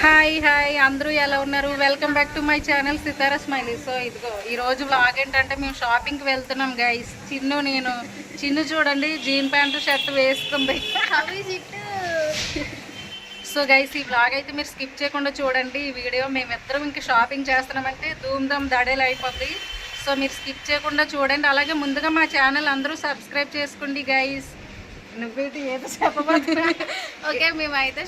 Hi hi అందరూ ఎలా ఉన్నారు? Welcome back to my channel Sitara smiley. So ఇదిగో ఈరోజు వ్లాగ్ ఏంటంటే మేము షాపింగ్కి వెళ్తున్నాం గైస్. చిన్ను చూడండి జీన్ ప్యాంటు షర్ట్ వేసుకుంది. సో గైస్ ఈ వ్లాగ్ అయితే మీరు స్కిప్ చేయకుండా చూడండి. ఈ వీడియో మేమిద్దరం ఇంకా షాపింగ్ చేస్తున్నామంటే ధూమ్ ధామ్ దడేలు అయిపోద్ది. సో మీరు స్కిప్ చేయకుండా చూడండి. అలాగే ముందుగా మా ఛానల్ అందరూ సబ్స్క్రైబ్ చేసుకోండి గైస్. నువ్వేంటి ఏదో చెప్పబోతున్నా? ఓకే, మేమైతే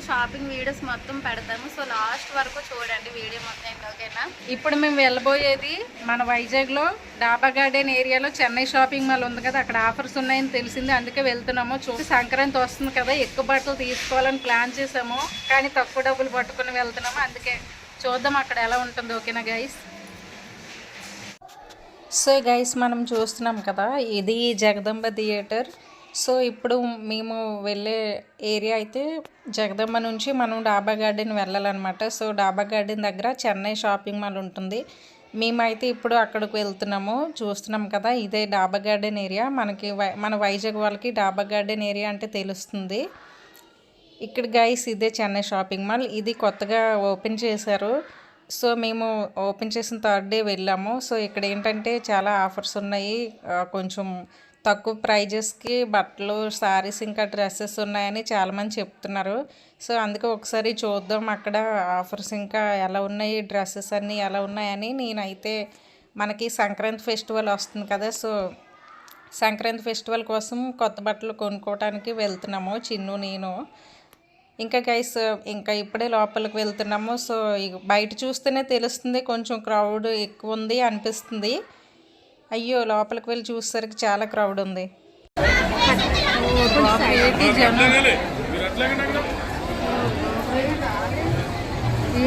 షాపింగ్ వీడియోస్ మొత్తం పెడతాము. సో లాస్ట్ వరకు చూడండి వీడియో మొత్తం. ఓకేనా? ఇప్పుడు మేము వెళ్ళబోయేది మన వైజాగ్లో డాబా గార్డెన్ ఏరియాలో చెన్నై షాపింగ్ మాల్ ఉంది కదా, అక్కడ ఆఫర్స్ ఉన్నాయని తెలిసింది, అందుకే వెళ్తున్నాము. సంక్రాంతి వస్తుంది కదా, ఎక్కువ బట్టలు తీసుకోవాలని ప్లాన్ చేసాము, కానీ తక్కువ డబ్బులు పట్టుకుని వెళ్తున్నాము. అందుకే చూద్దాం అక్కడ ఎలా ఉంటుందో. ఓకేనా గైస్? సో గైస్ మనం చూస్తున్నాం కదా, ఇది జగదంబ థియేటర్. సో ఇప్పుడు మేము వెళ్ళే ఏరియా అయితే జగదంబ నుంచి మనం డాబా గార్డెన్ వెళ్ళాలన్నమాట. సో డాబా గార్డెన్ దగ్గర చెన్నై షాపింగ్ మాల్ ఉంటుంది. మేమైతే ఇప్పుడు అక్కడికి వెళ్తున్నాము. చూస్తున్నాం కదా, ఇదే డాబా గార్డెన్ ఏరియా. మన వైజాగ్ వాళ్ళకి డాబా గార్డెన్ ఏరియా అంటే తెలుస్తుంది. ఇక్కడ గైస్ ఇదే చెన్నై షాపింగ్ మాల్. ఇది కొత్తగా ఓపెన్ చేశారు. సో మేము ఓపెన్ చేసిన థర్డ్ డే వెళ్ళాము. సో ఇక్కడ ఏంటంటే చాలా ఆఫర్స్ ఉన్నాయి. కొంచెం తక్కువ ప్రైజెస్కి బట్టలు, శారీస్, ఇంకా డ్రెస్సెస్ ఉన్నాయని చాలామంది చెప్తున్నారు. సో అందుకే ఒకసారి చూద్దాం అక్కడ ఆఫర్స్ ఇంకా ఎలా ఉన్నాయి, డ్రెస్సెస్ అన్నీ ఎలా ఉన్నాయని. నేనైతే మనకి సంక్రాంతి ఫెస్టివల్ వస్తుంది కదా, సో సంక్రాంతి ఫెస్టివల్ కోసం కొత్త బట్టలు కొనుక్కోవడానికి వెళ్తున్నాము చిన్ను నేను. ఇంకా గైస్ ఇంకా ఇప్పుడే లోపలికి వెళ్తున్నాము. సో బయట చూస్తేనే తెలుస్తుంది, కొంచెం క్రౌడ్ ఎక్కువ ఉంది అనిపిస్తుంది. అయ్యో లోపలికి వెళ్ళి చూసేసరికి చాలా క్రౌడ్ ఉంది.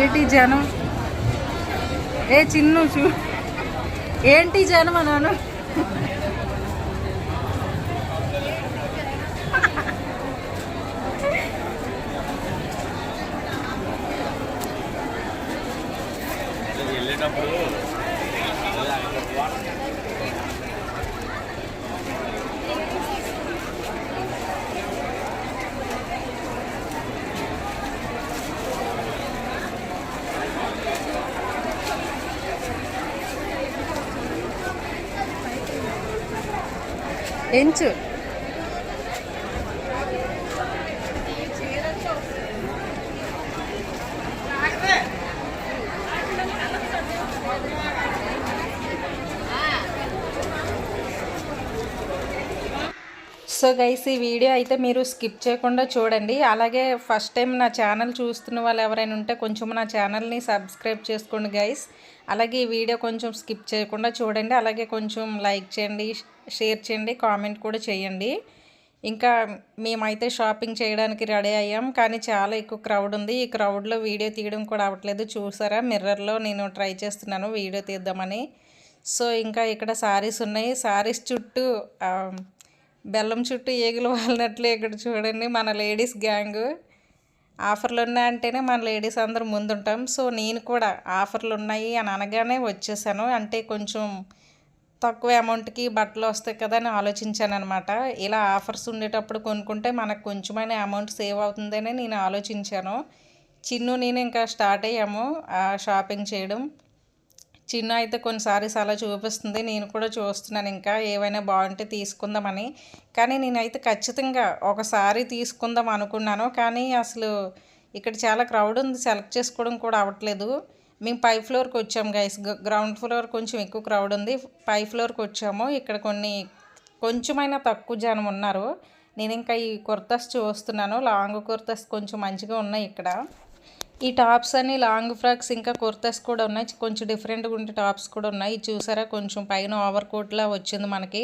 ఏంటి జనం? ఏ చిన్ను ఏంటి జనం అన్నాను. ఎంచు సో గైస్ ఈ వీడియో అయితే మీరు స్కిప్ చేయకుండా చూడండి. అలాగే ఫస్ట్ టైం నా ఛానల్ చూస్తున్న వాళ్ళు ఎవరైనా ఉంటే కొంచెం నా ఛానల్ని సబ్స్క్రైబ్ చేసుకోండి గైస్. అలాగే ఈ వీడియో కొంచెం స్కిప్ చేయకుండా చూడండి. అలాగే కొంచెం లైక్ చేయండి, షేర్ చేయండి, కామెంట్ కూడా చేయండి. ఇంకా మేమైతే షాపింగ్ చేయడానికి రెడీ అయ్యాం, కానీ చాలా ఎక్కువ క్రౌడ్ ఉంది. ఈ క్రౌడ్లో వీడియో తీయడం కూడా అవ్వట్లేదు. చూసారా, మిర్రర్లో నేను ట్రై చేస్తున్నాను వీడియో తీద్దామని. సో ఇంకా ఇక్కడ శారీస్ ఉన్నాయి. శారీస్ చుట్టూ బెల్లం చుట్టూ ఏగులు వాళ్ళనట్లే ఇక్కడ చూడండి మన లేడీస్ గ్యాంగ్. ఆఫర్లు ఉన్నాయంటేనే మన లేడీస్ అందరూ ముందుంటాం. సో నేను కూడా ఆఫర్లు ఉన్నాయి అని అనగానే వచ్చేసాను. అంటే కొంచెం తక్కువ అమౌంట్కి బట్టలు వస్తాయి కదా అని ఆలోచించాను అనమాట. ఇలా ఆఫర్స్ ఉండేటప్పుడు కొనుక్కుంటే మనకు కొంచెమైన అమౌంట్ సేవ్ అవుతుందని నేను ఆలోచించాను. చిన్ను నేను ఇంకా స్టార్ట్ అయ్యాము షాపింగ్ చేయడం. చిన్న అయితే కొన్ని సారీస్ అలా చూపిస్తుంది, నేను కూడా చూస్తున్నాను ఇంకా ఏవైనా బాగుంటే తీసుకుందామని. కానీ నేనైతే ఖచ్చితంగా ఒక సారీ తీసుకుందాం అనుకున్నాను, కానీ అసలు ఇక్కడ చాలా క్రౌడ్ ఉంది, సెలెక్ట్ చేసుకోవడం కూడా అవ్వట్లేదు. మేము 5th ఫ్లోర్కి వచ్చాము గైస్. గ్రౌండ్ ఫ్లోర్ కొంచెం ఎక్కువ క్రౌడ్ ఉంది. 5th ఫ్లోర్కి వచ్చాము. ఇక్కడ కొంచెమైనా తక్కువ జనం ఉన్నారు. నేను ఇంకా ఈ కుర్తాస్ చూస్తున్నాను. లాంగ్ కుర్తాస్ కొంచెం మంచిగా ఉన్నాయి ఇక్కడ. ఈ టాప్స్ అన్ని లాంగ్ ఫ్రాక్స్ ఇంకా కుర్తాస్ కూడా ఉన్నాయి. కొంచెం డిఫరెంట్గా ఉండే టాప్స్ కూడా ఉన్నాయి. చూసారా, కొంచెం పైన ఓవర్ కోట్లా వచ్చింది మనకి.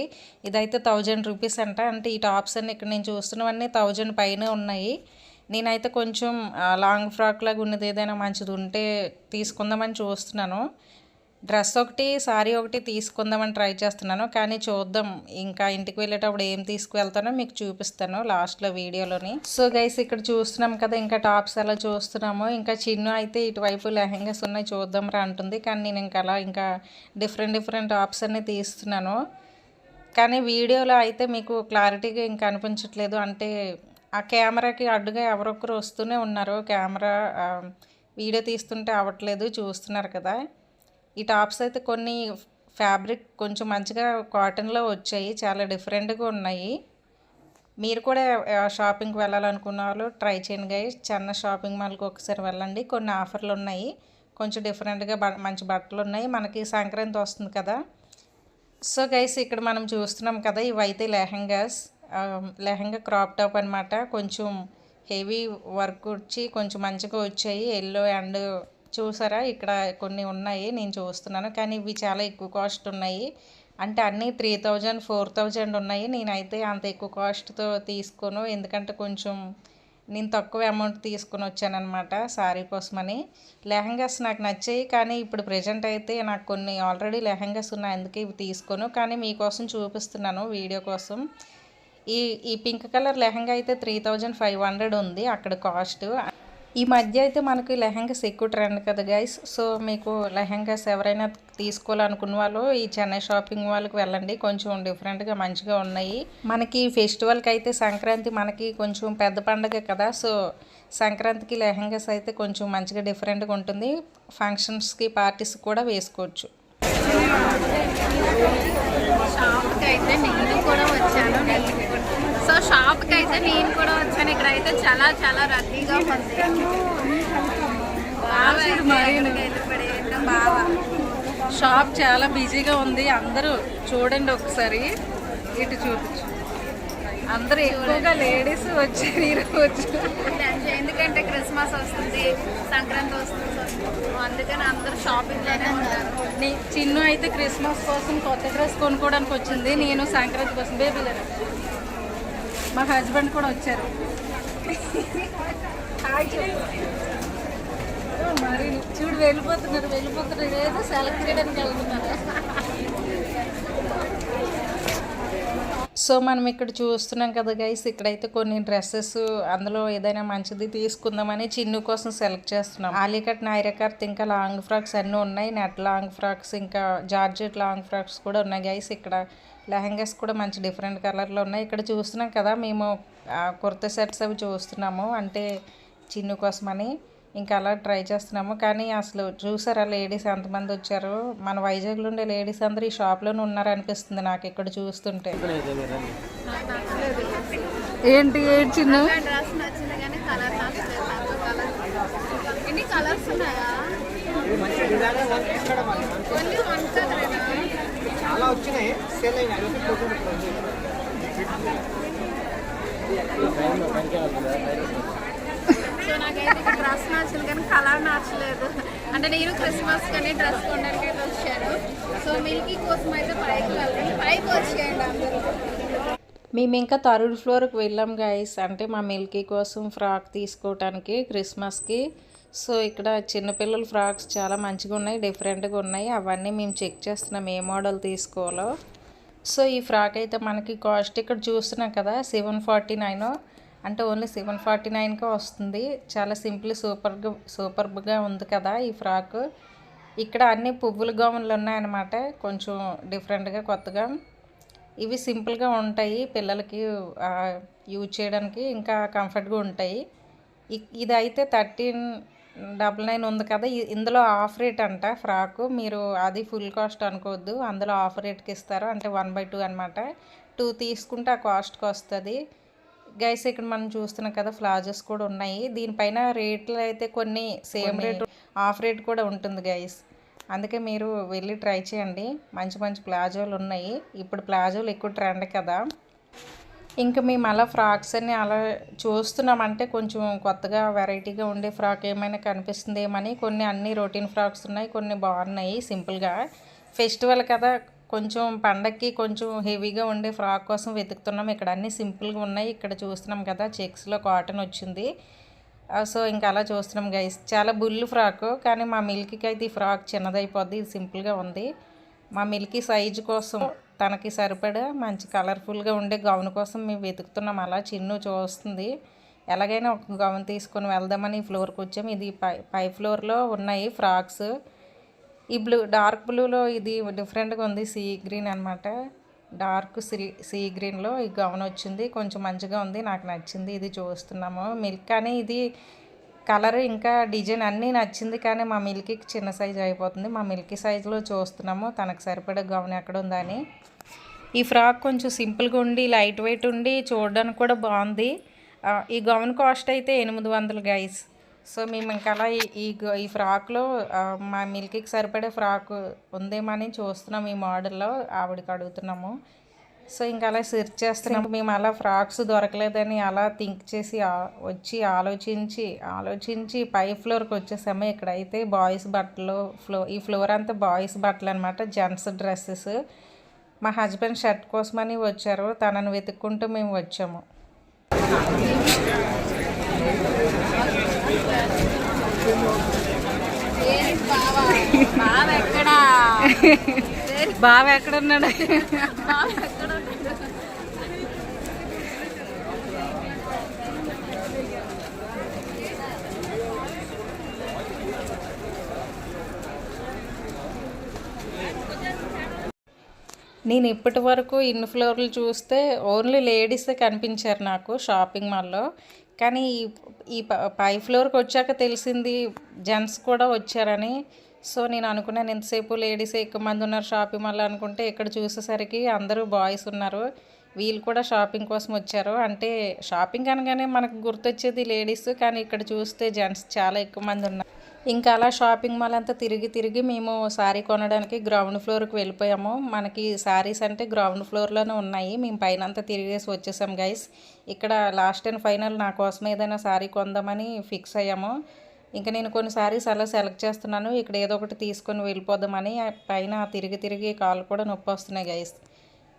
ఇదైతే 1000 రూపీస్ అంట. అంటే ఈ టాప్స్ అన్ని ఇక్కడ నేను చూస్తున్నవన్నీ 1000 పైన ఉన్నాయి. నేనైతే కొంచెం లాంగ్ ఫ్రాక్ లాగా ఉన్నది ఏదైనా మంచిది ఉంటే తీసుకుందామని చూస్తున్నాను. డ్రెస్ ఒకటి, శారీ ఒకటి తీసుకుందామని ట్రై చేస్తున్నాను, కానీ చూద్దాం. ఇంకా ఇంటికి వెళ్ళేటప్పుడు ఏం తీసుకువెళ్తానో మీకు చూపిస్తాను లాస్ట్లో వీడియోలోని. సో గైస్ ఇక్కడ చూస్తున్నాం కదా, ఇంకా టాప్స్ అలా చూస్తున్నాము. ఇంకా చిన్ను అయితే ఇటువైపు లెహెంగాస్ ఉన్నాయి చూద్దాం రా అంటుంది, కానీ నేను ఇంకా డిఫరెంట్ టాప్స్ అన్నీ తీస్తున్నాను. కానీ వీడియోలో అయితే మీకు క్లారిటీగా ఇంకా అనిపించట్లేదు. అంటే ఆ కెమెరాకి అడ్డుగా ఎవరొకరు వస్తూనే ఉన్నారు. కెమెరా వీడియో తీస్తుంటే అవ్వట్లేదు, చూస్తున్నారు కదా. ఈ టాప్స్ అయితే కొన్ని ఫ్యాబ్రిక్ కొంచెం మంచిగా కాటన్లో వచ్చాయి, చాలా డిఫరెంట్గా ఉన్నాయి. మీరు కూడా షాపింగ్కి వెళ్ళాలనుకున్న వాళ్ళు ట్రై చేయండి గైస్. చిన్న షాపింగ్ మాల్కి ఒకసారి వెళ్ళండి, కొన్ని ఆఫర్లు ఉన్నాయి, కొంచెం డిఫరెంట్గా మంచి బట్టలు ఉన్నాయి. మనకి సంక్రాంతి వస్తుంది కదా. సో గైస్ ఇక్కడ మనం చూస్తున్నాం కదా, ఇవైతే లెహంగా క్రాప్ టాప్ అనమాట. కొంచెం హెవీ వర్క్ వచ్చి కొంచెం మంచిగా వచ్చాయి, ఎల్లో అండ్ చూసారా ఇక్కడ కొన్ని ఉన్నాయి, నేను చూస్తున్నాను. కానీ ఇవి చాలా ఎక్కువ కాస్ట్ ఉన్నాయి, అంటే అన్నీ 3000 4000 ఉన్నాయి. నేనైతే అంత ఎక్కువ కాస్ట్తో తీసుకోను, ఎందుకంటే కొంచెం నేను తక్కువ అమౌంట్ తీసుకొని వచ్చానమాట శారీ కోసమని. లెహంగాస్ నాకు నచ్చాయి, కానీ ఇప్పుడు ప్రజెంట్ అయితే నాకు కొన్ని ఆల్రెడీ లెహంగాస్ ఉన్నాయి, అందుకే ఇవి తీసుకోను. కానీ మీకోసం చూపిస్తున్నాను వీడియో కోసం. ఈ ఈ పింక్ కలర్ లెహంగా అయితే 3500 ఉంది అక్కడ కాస్ట్. ఈ మధ్య అయితే మనకి లెహంగాస్ ఎక్కువ ట్రెండ్ కదా గైస్. సో మీకు లెహంగాస్ ఎవరైనా తీసుకోవాలనుకున్న వాళ్ళు ఈ చెన్నై షాపింగ్ వాళ్ళకి వెళ్ళండి, కొంచెం డిఫరెంట్గా మంచిగా ఉన్నాయి. మనకి ఫెస్టివల్కి అయితే సంక్రాంతి మనకి కొంచెం పెద్ద పండుగ కదా. సో సంక్రాంతికి లెహంగాస్ అయితే కొంచెం మంచిగా డిఫరెంట్గా ఉంటుంది, ఫంక్షన్స్కి పార్టీస్కి కూడా వేసుకోవచ్చు. షాప్కి అయితే నేను కూడా వచ్చాను. షాప్కి అయితే నేను కూడా వచ్చాను. ఇక్కడైతే చాలా చాలా రద్దీగా ఉంది. బాగా షాప్ చాలా బిజీగా ఉంది, అందరూ చూడండి ఒకసారి, ఇటు చూపించు. అందరూ ఎక్కువగా లేడీస్ వచ్చారు ఈరోజు, ఎందుకంటే క్రిస్మస్ వస్తుంది, సంక్రాంతి వస్తుంది, అందుకని అందరూ షాపింగ్లోనే ఉన్నారు. చిన్ను అయితే క్రిస్మస్ కోసం కొత్త డ్రెస్ కొనుక్కోవడానికి వచ్చింది, నేను సంక్రాంతి కోసం బేబీలను. మా హస్బెండ్ కూడా వచ్చారు. మరి చూడు వెళ్ళిపోతున్నారు ఏదో సెలెక్ట్ చేయడానికి వెళ్తున్నారు. సో మనం ఇక్కడ చూస్తున్నాం కదా గైస్, ఇక్కడైతే కొన్ని డ్రెస్సెస్ అందులో ఏదైనా మంచిది తీసుకుందామని చిన్ను కోసం సెలెక్ట్ చేస్తున్నాం. ఆలికట్, నైరకట్, ఇంకా లాంగ్ ఫ్రాక్స్ అన్నీ ఉన్నాయి, నెట్ లాంగ్ ఫ్రాక్స్, ఇంకా జార్జెట్ లాంగ్ ఫ్రాక్స్ కూడా ఉన్నాయి గైస్. ఇక్కడ లెహంగాస్ కూడా మంచి డిఫరెంట్ కలర్లో ఉన్నాయి. ఇక్కడ చూస్తున్నాం కదా, మేము కుర్తా సెట్స్ అవి చూస్తున్నాము, అంటే చిన్ను కోసమని. ఇంకా అలా ట్రై చేస్తున్నాము. కానీ అసలు చూసారా లేడీస్ ఎంతమంది వచ్చారు, మన వైజాగ్లో ఉండే లేడీస్ అందరూ ఈ షాప్లోనే ఉన్నారనిపిస్తుంది నాకు ఇక్కడ చూస్తుంటే. ఏంటి చిన్న డ్రెస్ నచ్చింది కానీ కలర్ ఎన్ని కలర్స్ ఉన్నాయా? చాలా వచ్చినాయి, సేల్ అయినాయి. సో నాకైతే డ్రెస్ నచ్చింది కానీ కలర్ నచ్చలేదు. అంటే నేను క్రిస్మస్ కానీ డ్రెస్ కొనడానికి అయితే వచ్చాను. సో మిల్కీ కోసం అయితే పైకి వచ్చేయండి అందరూ. మేము ఇంకా థర్డ్ ఫ్లోర్కి వెళ్ళాం గైస్, అంటే మా మిల్కీ కోసం ఫ్రాక్ తీసుకోవటానికి క్రిస్మస్కి. సో ఇక్కడ చిన్నపిల్లల ఫ్రాక్స్ చాలా మంచిగా ఉన్నాయి, డిఫరెంట్గా ఉన్నాయి, అవన్నీ మేము చెక్ చేస్తున్నాం ఏ మోడల్ తీసుకోవాలో. సో ఈ ఫ్రాక్ అయితే మనకి కాస్ట్ ఇక్కడ చూస్తున్నాం కదా 749, అంటే ఓన్లీ 749కే వస్తుంది. చాలా సింపుల్ సూపర్గా ఉంది కదా ఈ ఫ్రాక్. ఇక్కడ అన్ని పువ్వుల గౌన్లు ఉన్నాయన్నమాట, కొంచెం డిఫరెంట్గా కొత్తగా. ఇవి సింపుల్గా ఉంటాయి, పిల్లలకి యూజ్ చేయడానికి ఇంకా కంఫర్ట్గా ఉంటాయి. ఇది అయితే 1399 ఉంది కదా, ఇందులో ఆఫ్ రేట్ అంట ఫ్రాకు. మీరు అది ఫుల్ కాస్ట్ అనుకోవద్దు, అందులో ఆఫ్ రేట్కి ఇస్తారు, అంటే 1/2 అనమాట. 2 తీసుకుంటే ఆ కాస్ట్కి వస్తుంది గైస్. ఇక్కడ మనం చూస్తున్నాం కదా ప్లాజోస్ కూడా ఉన్నాయి, దీనిపైన రేట్లు అయితే కొన్ని సేమ్ రేట్ ఆఫ్ రేట్ కూడా ఉంటుంది గైస్. అందుకే మీరు వెళ్ళి ట్రై చేయండి, మంచి మంచి ప్లాజోలు ఉన్నాయి. ఇప్పుడు ప్లాజోలు ఎక్కువ ట్రెండ్ కదా. ఇంకా మేము అలా ఫ్రాక్స్ అన్ని అలా చూస్తున్నామంటే కొంచెం కొత్తగా వెరైటీగా ఉండే ఫ్రాక్ ఏమైనా కనిపిస్తుందేమని. కొన్ని అన్ని రొటీన్ ఫ్రాక్స్ ఉన్నాయి, కొన్ని బాగున్నాయి సింపుల్గా. ఫెస్టివల్ కదా, కొంచెం పండగకి కొంచెం హెవీగా ఉండే ఫ్రాక్ కోసం వెతుకుతున్నాం. ఇక్కడ అన్నీ సింపుల్గా ఉన్నాయి. ఇక్కడ చూస్తున్నాం కదా చెక్స్లో కాటన్ వచ్చింది. సో ఇంకా అలా చూస్తున్నాం గైస్. చాలా బుల్లు ఫ్రాక్, కానీ మా మిల్కీకి అయితే ఈ ఫ్రాక్ చిన్నదైపోద్ది, ఇది సింపుల్గా ఉంది. మా మిల్కీ సైజు కోసం తనకి సరిపడా మంచి కలర్ఫుల్గా ఉండే గౌన్ కోసం మేము వెతుకుతున్నాం. అలా చిన్ను చూస్తుంది, ఎలాగైనా ఒక గౌన్ తీసుకొని వెళ్దామని ఈ ఫ్లోర్కి వచ్చాము. ఇది పై ఫ్లోర్లో ఉన్నాయి ఫ్రాక్స్. ఈ డార్క్ బ్లూలో ఇది డిఫరెంట్గా ఉంది, సీ గ్రీన్ అనమాట. డార్క్ సీ గ్రీన్లో ఈ గౌన్ వచ్చింది. కొంచెం మంచిగా ఉంది, నాకు నచ్చింది. ఇది చూస్తున్నాము మిల్క్. కానీ ఇది కలర్ ఇంకా డిజైన్ అన్నీ నచ్చింది, కానీ మా మిల్కీకి చిన్న సైజు అయిపోతుంది. మా మిల్కీ సైజులో చూస్తున్నాము తనకు సరిపడే గౌన్ ఎక్కడ ఉందని. ఈ ఫ్రాక్ కొంచెం సింపుల్గా ఉండి లైట్ వెయిట్ ఉండి చూడడానికి కూడా బాగుంది. ఈ గౌన్ కాస్ట్ అయితే 800 గైస్. సో మేము ఇంకా అలా ఈ ఫ్రాక్లో మా మిల్కీకి సరిపడే ఫ్రాక్ ఉందేమని చూస్తున్నాం. ఈ మోడల్లో ఆవిడకి అడుగుతున్నాము. సో ఇంకా అలా సెర్చ్ చేస్తున్నాము. మేము అలా ఫ్రాక్స్ దొరకలేదని అలా థింక్ చేసి వచ్చి ఆలోచించి పై ఫ్లోర్కి వచ్చేసాము. ఇక్కడైతే బాయ్స్ బట్టలు ఈ ఫ్లోర్ అంతా బాయ్స్ బట్టలు అనమాట, జెంట్స్ డ్రెస్సెస్. మా హస్బెండ్ షర్ట్ కోసమని వచ్చారు, తనను వెతుక్కుంటూ మేము వచ్చాము. బావ ఎక్కడున్నాడు? నేను ఇప్పటి వరకు ఇన్ని ఫ్లోర్లు చూస్తే ఓన్లీ లేడీసే కనిపించారు నాకు షాపింగ్ మాల్లో. కానీ ఈ పై ఫ్లోర్కి వచ్చాక తెలిసింది జెంట్స్ కూడా వచ్చారని. సో నేను అనుకున్నాను ఎంతసేపు లేడీసే ఎక్కువ మంది ఉన్నారు షాపింగ్ మాల్లో అనుకుంటే, ఇక్కడ చూసేసరికి అందరూ బాయ్స్ ఉన్నారు. వీళ్ళు కూడా షాపింగ్ కోసం వచ్చారు. అంటే షాపింగ్ అనగానే మనకు గుర్తొచ్చేది లేడీస్, కానీ ఇక్కడ చూస్తే జెంట్స్ చాలా ఎక్కువ మంది ఉన్నారు. ఇంకా అలా షాపింగ్ మాల్ అంతా తిరిగి మేము శారీ కొనడానికి గ్రౌండ్ ఫ్లోర్కి వెళ్ళిపోయాము. మనకి శారీస్ అంటే గ్రౌండ్ ఫ్లోర్లోనే ఉన్నాయి. మేము పైన అంతా తిరిగేసి వచ్చేసాం గైస్. ఇక్కడ లాస్ట్ అండ్ ఫైనల్ నా కోసం ఏదైనా శారీ కొందామని ఫిక్స్ అయ్యాము. ఇంకా నేను కొన్ని శారీస్ అలా సెలెక్ట్ చేస్తున్నాను. ఇక్కడ ఏదో ఒకటి తీసుకొని వెళ్ళిపోదామని. పైన తిరిగి కాళ్ళు కూడా నొప్పి వస్తున్నాయి గైస్.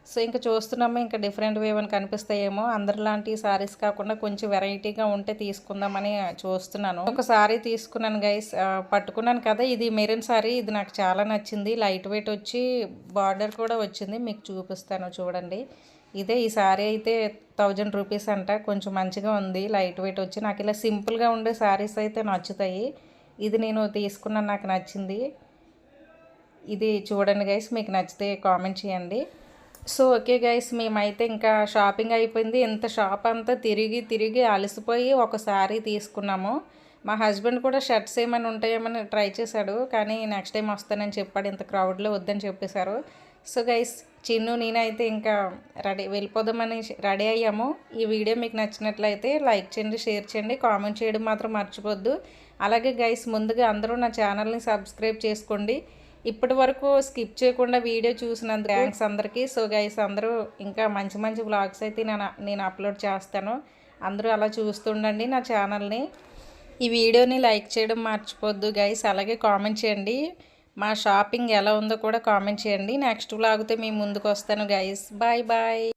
సో ఇంకా చూస్తున్నాము, ఇంకా డిఫరెంట్ ఏమైనా కనిపిస్తాయేమో. అందరిలాంటి శారీస్ కాకుండా కొంచెం వెరైటీగా ఉంటే తీసుకుందామని చూస్తున్నాను. ఒక శారీ తీసుకున్నాను గైస్, పట్టుకున్నాను కదా. ఇది మెరూన్ శారీ, ఇది నాకు చాలా నచ్చింది. లైట్ వెయిట్ వచ్చి బార్డర్ కూడా వచ్చింది, మీకు చూపిస్తాను చూడండి. ఇదే ఈ శారీ అయితే 1000 రూపీస్ అంట. కొంచెం మంచిగా ఉంది, లైట్ వెయిట్ వచ్చి. నాకు ఇలా సింపుల్గా ఉండే శారీస్ అయితే నచ్చుతాయి. ఇది నేను తీసుకున్నాను, నాకు నచ్చింది. ఇది చూడండి గైస్, మీకు నచ్చితే కామెంట్ చేయండి. సో ఓకే గైస్, మేమైతే ఇంకా షాపింగ్ అయిపోయింది. ఇంత షాప్ అంతా తిరిగి అలసిపోయి ఒక శారీ తీసుకున్నాము. మా హస్బెండ్ కూడా షర్ట్స్ ఏమైనా ఉంటాయేమని ట్రై చేశాడు, కానీ నెక్స్ట్ టైం వస్తానని చెప్పాడు. ఇంత క్రౌడ్లో వద్దని చెప్పేశారు. సో గైస్, చిన్ను నేనైతే ఇంకా వెళ్ళిపోదామని రెడీ అయ్యాము. ఈ వీడియో మీకు నచ్చినట్లయితే లైక్ చేయండి, షేర్ చేయండి, కామెంట్ చేయడం మాత్రం మర్చిపోద్దు. అలాగే గైస్, ముందుగా అందరూ నా ఛానల్ని సబ్స్క్రైబ్ చేసుకోండి. ఇప్పటి వరకు స్కిప్ చేయకుండా వీడియో చూసినందుకు థ్యాంక్స్ అందరికీ. సో గైస్, అందరూ ఇంకా మంచి వ్లాగ్స్ అయితే నేను అప్లోడ్ చేస్తాను. అందరూ అలా చూస్తుండండి నా ఛానల్ని. ఈ వీడియోని లైక్ చేయడం మర్చిపోద్దు గైస్. అలాగే కామెంట్ చేయండి, మా షాపింగ్ ఎలా ఉందో కూడా కామెంట్ చేయండి. నెక్స్ట్ వ్లాగ్తో మీ ముందుకు వస్తాను గైస్. బాయ్.